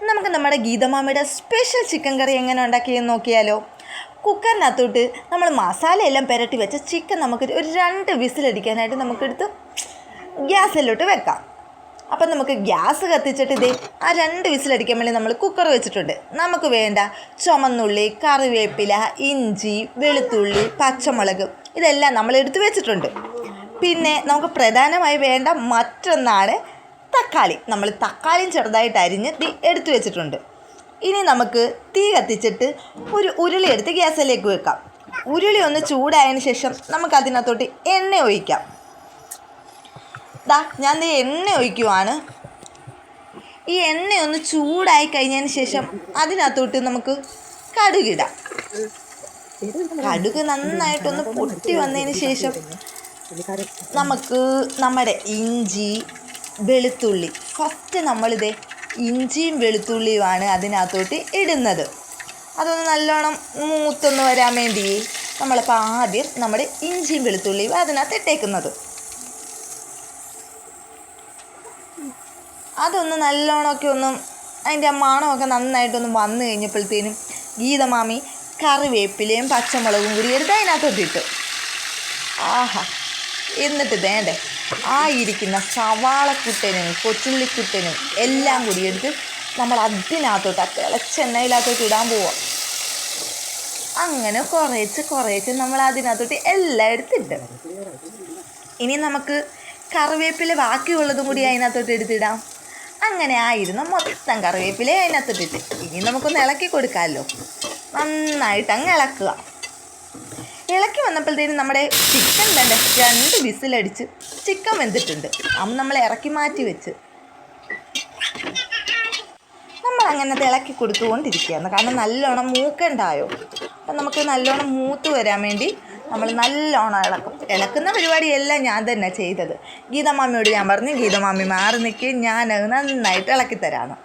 നമുക്ക് നമ്മുടെ ഗീതമാമയുടെ special chicken കറി എങ്ങനെ ഉണ്ടാക്കിയെന്ന് നോക്കിയാലോ. കുക്കറിനകത്തോട്ട് നമ്മൾ മസാലയെല്ലാം പുരട്ടി വെച്ച ചിക്കൻ നമുക്ക് ഒരു 2 വിസിലടിക്കാനായിട്ട് നമുക്കെടുത്ത് ഗ്യാസിലോട്ട് വെക്കാം. അപ്പം നമുക്ക് ഗ്യാസ് കത്തിച്ചിട്ട് ആ 2 വിസിലടിക്കാൻ വേണ്ടി നമ്മൾ കുക്കർ വെച്ചിട്ടുണ്ട്. നമുക്ക് വേണ്ട ചുമന്നുള്ളി, കറിവേപ്പില, ഇഞ്ചി, വെളുത്തുള്ളി, പച്ചമുളക് ഇതെല്ലാം നമ്മൾ എടുത്ത് വെച്ചിട്ടുണ്ട്. പിന്നെ നമുക്ക് പ്രധാനമായി വേണ്ട മറ്റൊന്നാണ് തക്കാളി. നമ്മൾ തക്കാളിയും ചെറുതായിട്ട് അരിഞ്ഞ് എടുത്തു വെച്ചിട്ടുണ്ട്. ഇനി നമുക്ക് തീ കത്തിച്ചിട്ട് ഒരു ഉരുളി എടുത്ത് ഗ്യാസിലേക്ക് വെക്കാം. ഉരുളി ഒന്ന് ചൂടായതിന് ശേഷം നമുക്കതിനകത്തോട്ട് എണ്ണ ഒഴിക്കാം. ഞാൻ എണ്ണ ഒഴിക്കുവാണ്. ഈ എണ്ണ ഒന്ന് ചൂടായി കഴിഞ്ഞതിന് ശേഷം അതിനകത്തോട്ട് നമുക്ക് കടുകിടാം. കടുക് നന്നായിട്ടൊന്ന് പൊട്ടി വന്നതിന് ശേഷം നമുക്ക് നമ്മുടെ ഇഞ്ചി, വെളുത്തുള്ളി, ഫസ്റ്റ് നമ്മളിത് ഇഞ്ചിയും വെളുത്തുള്ളിയുമാണ് അതിനകത്തോട്ട് ഇടുന്നത്. അതൊന്ന് നല്ലോണം മൂത്തൊന്ന് വരാൻ വേണ്ടി നമ്മളിപ്പോൾ ആദ്യം നമ്മുടെ ഇഞ്ചിയും വെളുത്തുള്ളിയും അതിനകത്ത് ഇട്ടേക്കുന്നത്. അതൊന്ന് നല്ലോണമൊക്കെ ഒന്നും അതിൻ്റെ മണമൊക്കെ നന്നായിട്ടൊന്ന് വന്നു കഴിഞ്ഞപ്പോഴത്തേനും ഗീതമാമി കറിവേപ്പിലയും പച്ചമുളകും കൂടി എടുത്ത് അതിനകത്തോട്ട് ഇട്ടു. ആഹാ, എന്നിട്ട് വേണ്ടേ ഇരിക്കുന്ന സവാളക്കുട്ടനും കൊച്ചുള്ളിക്കുട്ടനും എല്ലാം കൂടി എടുത്ത് നമ്മൾ അതിനകത്തോട്ട് തിളച്ചെണ്ണയിലകത്തോട്ട് ഇടാൻ പോവാം. അങ്ങനെ കുറേച്ച് നമ്മൾ അതിനകത്തോട്ട് എല്ലാം എടുത്തിട്ട് ഇനി നമുക്ക് കറിവേപ്പില ബാക്കിയുള്ളതും കൂടി അതിനകത്തോട്ട് എടുത്തിടാം. അങ്ങനെ മൊത്തം കറിവേപ്പില അതിനകത്തോട്ടിട്ട് ഇനി നമുക്കൊന്ന് ഇളക്കി കൊടുക്കാമല്ലോ. നന്നായിട്ട് അങ്ങ് ഇളക്കുക. ഇളക്കി വന്നപ്പോഴത്തേനും നമ്മുടെ ചിക്കൻ തന്നെ 2 വിസിലടിച്ച് ചിക്കൻ വെന്തിട്ടുണ്ട്. അത് നമ്മൾ ഇറക്കി മാറ്റി വെച്ച് നമ്മളങ്ങനെ ഇളക്കി കൊടുത്തുകൊണ്ടിരിക്കുകയാണ്. കാരണം നല്ലോണം മൂക്കണ്ടായോ. അപ്പം നമുക്ക് നല്ലോണം മൂത്ത് വരാൻ വേണ്ടി നമ്മൾ നല്ലോണം ഇളക്കുന്ന പരിപാടിയെല്ലാം ഞാൻ തന്നെ ചെയ്തത്. ഗീതമാമിയോട് ഞാൻ പറഞ്ഞു, ഗീതമാമി മാറി നിൽക്കി, ഞാനത് നന്നായിട്ട് ഇളക്കിത്തരാണ്.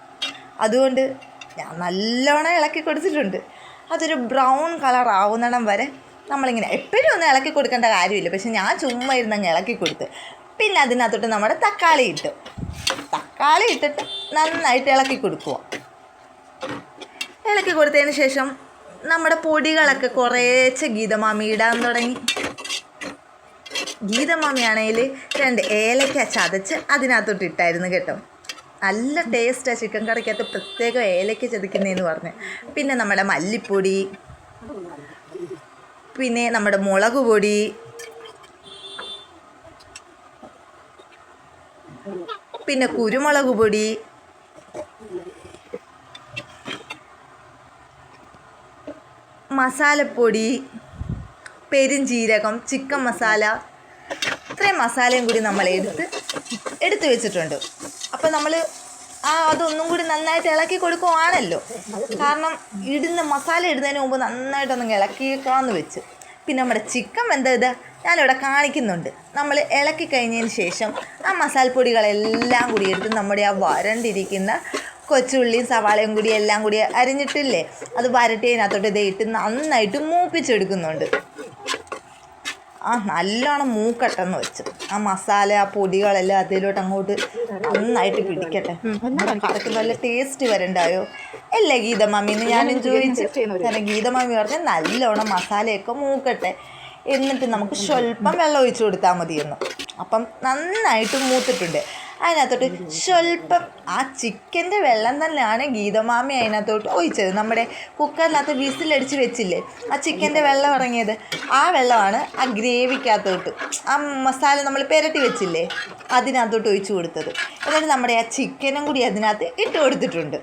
അതുകൊണ്ട് ഞാൻ നല്ലോണം ഇളക്കി കൊടുത്തിട്ടുണ്ട്. അതൊരു ബ്രൗൺ കളർ ആവുന്നിടം വരെ നമ്മളിങ്ങനെ എപ്പോഴും ഒന്നും ഇളക്കി കൊടുക്കേണ്ട കാര്യമില്ല. പക്ഷെ ഞാൻ ചുമ്മാ ഇരുന്നങ്ങ് ഇളക്കി കൊടുത്ത് പിന്നെ അതിനകത്തോട്ട് നമ്മുടെ തക്കാളി ഇട്ടിട്ട് നന്നായിട്ട് ഇളക്കി കൊടുക്കുക. ഇളക്കി കൊടുത്തതിന് ശേഷം നമ്മുടെ പൊടികളൊക്കെ കുറേശ്ശെ ഗീതമാമി ഇടാൻ തുടങ്ങി. ഗീതമാമിയാണെങ്കിൽ 2 ഏലക്ക ചതച്ച് അതിനകത്തോട്ട് ഇട്ടായിരുന്നു കേട്ടോ. നല്ല ടേസ്റ്റാണ് ചിക്കൻ കറിക്കകത്ത് പ്രത്യേകം ഏലക്ക ചതക്കുന്നതെന്ന് പറഞ്ഞ്. പിന്നെ നമ്മുടെ മല്ലിപ്പൊടി, പിന്നെ നമ്മുടെ മുളക് പൊടി, പിന്നെ കുരുമുളക് പൊടി, മസാലപ്പൊടി, പെരുംജീരകം, ചിക്കൻ മസാല, ഇത്രയും മസാലയും കൂടി നമ്മൾ എടുത്ത് വെച്ചിട്ടുണ്ട്. അപ്പം നമ്മൾ അതൊന്നും കൂടി നന്നായിട്ട് ഇളക്കി കൊടുക്കുവാണല്ലോ. കാരണം മസാല ഇടുന്നതിന് മുമ്പ് നന്നായിട്ടൊന്ന് ഇളക്കിയേക്കാമെന്ന് വെച്ച്. പിന്നെ നമ്മുടെ ചിക്കൻ വെന്തത് ഞാനിവിടെ കാണിക്കുന്നുണ്ട്. നമ്മൾ ഇളക്കി കഴിഞ്ഞതിന് ശേഷം മസാലപ്പൊടികളെല്ലാം കൂടി എടുത്ത് നമ്മുടെ വരണ്ടിരിക്കുന്ന കൊച്ചുള്ളിയും സവാളയും കൂടി എല്ലാം കൂടി അരിഞ്ഞിട്ടില്ലേ, അത് വരട്ടിയതിനകത്തോട്ട് ഇട്ട് നന്നായിട്ട് മൂപ്പിച്ചെടുക്കുന്നുണ്ട്. നല്ലോണം മൂക്കട്ടെന്ന് വെച്ച് മസാല പൊടികളെല്ലാം അതിലോട്ട് അങ്ങോട്ട് നന്നായിട്ട് പിടിക്കട്ടെ. കറിക്ക് നല്ല ടേസ്റ്റ് വരണ്ടായോ അല്ലേ ഗീതമാമിന്ന് ഞാനും ചോദിച്ചു. കാരണം ഗീതമാമി പറഞ്ഞ് നല്ലോണം മസാലയൊക്കെ മൂക്കട്ടെ, എന്നിട്ട് നമുക്ക് സ്വല്പം വെള്ളം ഒഴിച്ചു കൊടുത്താൽ മതിയെന്ന്. അപ്പം നന്നായിട്ട് മൂത്തിട്ടുണ്ട്. അതിനകത്തോട്ട് സ്വല്പം ചിക്കൻ്റെ വെള്ളം തന്നെയാണ് ഗീതമാമി അതിനകത്തോട്ട് ഒഴിച്ചത്. നമ്മുടെ കുക്കറിനകത്ത് വിസിലടിച്ച് വെച്ചില്ലേ, ചിക്കൻ്റെ വെള്ളം ഇറങ്ങിയത്, വെള്ളമാണ് ഗ്രേവിക്കകത്തോട്ട് മസാല നമ്മൾ പുരട്ടി വെച്ചില്ലേ അതിനകത്തോട്ട് ഒഴിച്ചു കൊടുത്തത്. എന്നിട്ട് നമ്മുടെ ചിക്കനും കൂടി അതിനകത്ത് ഇട്ട് കൊടുത്തിട്ടുണ്ട്.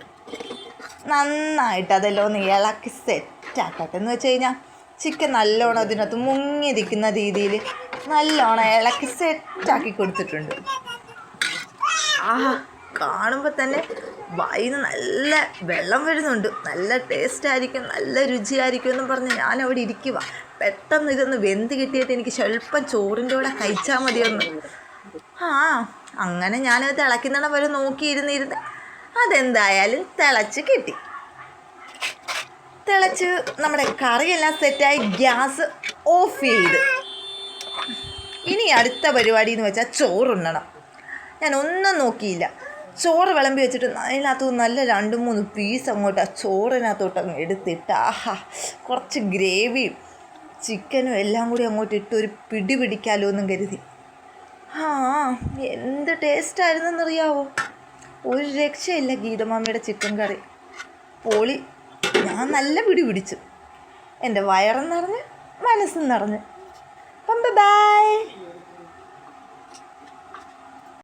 നന്നായിട്ട് അതെല്ലാം ഒന്ന് ഇളക്കി സെറ്റാക്കട്ടെ. എന്ന് വെച്ച് കഴിഞ്ഞാൽ ചിക്കൻ നല്ലോണം അതിനകത്ത് മുങ്ങിയിരിക്കുന്ന രീതിയിൽ നല്ലോണം ഇളക്കി സെറ്റാക്കി കൊടുത്തിട്ടുണ്ട്. കാണുമ്പോൾ തന്നെ വായിന്ന് നല്ല വെള്ളം വരുന്നുണ്ട്. നല്ല ടേസ്റ്റായിരിക്കും, നല്ല രുചിയായിരിക്കും എന്നും പറഞ്ഞ് ഞാനവിടെ ഇരിക്കുക. പെട്ടെന്ന് ഇതൊന്ന് വെന്ത് കിട്ടിയിട്ട് എനിക്ക് സ്വല്പം ചോറിൻ്റെ കൂടെ കഴിച്ചാൽ മതിയൊന്ന്. അങ്ങനെ ഞാനത് തിളയ്ക്കുന്നിടം വരെ നോക്കിയിരുന്നിരുന്ന് അതെന്തായാലും തിളച്ച് കിട്ടി. തിളച്ച് നമ്മുടെ കറിയെല്ലാം സെറ്റായി ഗ്യാസ് ഓഫ് ചെയ്ത് ഇനി അടുത്ത പരിപാടി എന്ന് വെച്ചാൽ ചോറുണ്ണണം. ഞാൻ ഒന്നും നോക്കിയില്ല. ചോറ് വിളമ്പി വെച്ചിട്ട് അതിനകത്ത് നല്ല 2-3 പീസ് അങ്ങോട്ട് ആ ചോറിനകത്തോട്ട് അങ്ങ് എടുത്തിട്ട് ആഹാ കുറച്ച് ഗ്രേവിയും ചിക്കനും എല്ലാം കൂടി അങ്ങോട്ട് ഇട്ട് ഒരു പിടി പിടിക്കാമല്ലോ എന്നും കരുതി. ആ എന്ത് ടേസ്റ്റായിരുന്നെന്നറിയാവോ. ഒരു രക്ഷയില്ല ഗീതമാമിയുടെ ചിക്കൻ കറി. പൊളി. ഞാൻ നല്ല പിടി പിടിച്ചു. എൻ്റെ വയറും നിറഞ്ഞ് മനസ്സും നിറഞ്ഞ്. അപ്പം ബൈ.